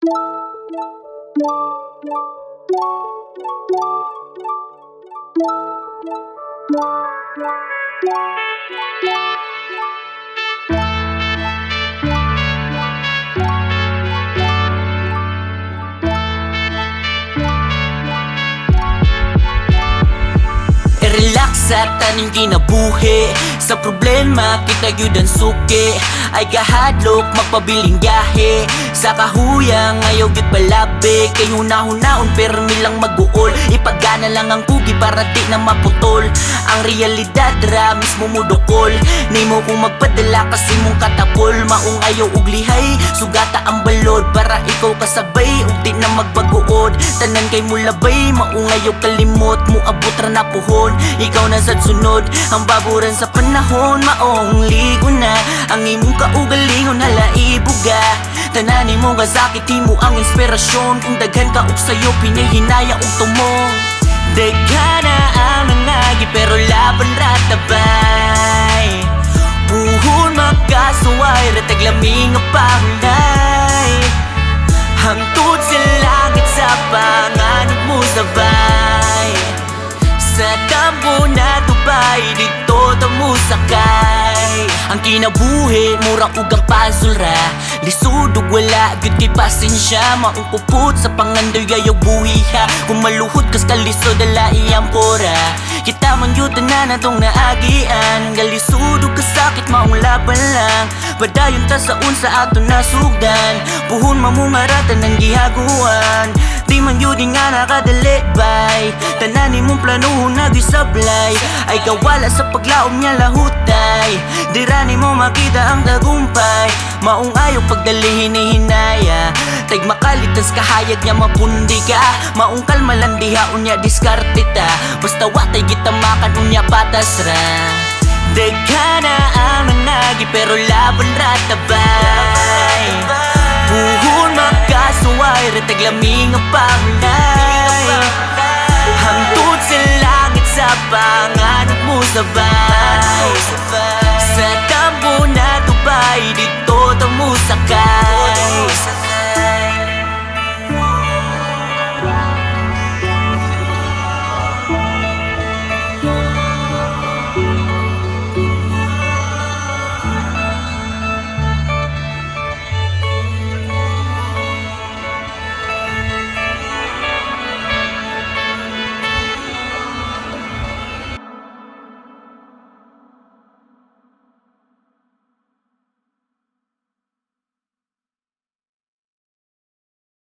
Relax at taning kinabuhi. Sa problema kita gyud ang suki. Ay gahadlok magpabiling gahe. Sa kahuyang ayaw gyud balabi. Kay hunahon-naon pero nilang mag-uol. Ipagana lang ang kugi para di na maputol. Ang realidad ra mismo mudukol. Nimo kung magpadala kasi mong katapol. Maong ayaw uglihay, sugata ang balod. Para ikaw kasabay ug di na magbaguod. Tanan kay mulabay, maong ayaw kalimot. Muabot ra na puhon, ikaw na sad sunod. Ang baburan sa panahon, maong ligo na. Ang imong kaugalingon hala ibuga. Tanani mo nga sakit, mo ang inspirasyon. Kung daghan ka og sayo, pinahinaya og tumong. Daghan na ang nangagi pero laban ratabay. Puhon makasuway, rataglaming nga pahulay. Hangtod sa langit sa panganib mo sabay. Sa tambo na tubay, dito tamo sakay. Ang kinabuhi, mura ug ang puzzle ra. Lisod ug wala, gyud kay pasensya. Maong puput sa pangandoy ayaw buhiha. Kung maluhod kas kalisod, ala iyang pora. Kita man yun na natong naagian. Galisod ug kasakit, maong laban lang. Padayon ta sa unsa ato nasugdan. Puhon mamungaratan ng gihaguan. Di man yun nga nakadali bay. Tananin mong planuhon na gisablay. Ay kawala sa paglaom niya lahutay. Di rani mo makita ang tagumpay. Maong ayaw pagdalihin ni hinaya. Tag makalitas kahayag niya mapundi ka. Maong kalma lang dihaon niya diskarte ta. Basta watay gitamakan unya patas ra. Dagana ang nanagi pero laban ratabay. Puhon makasuway, rataglaming ang pahulay. Hangtod sa langit sa panganib mo sabay. Sa tambo na tubay, dito tamo sakay.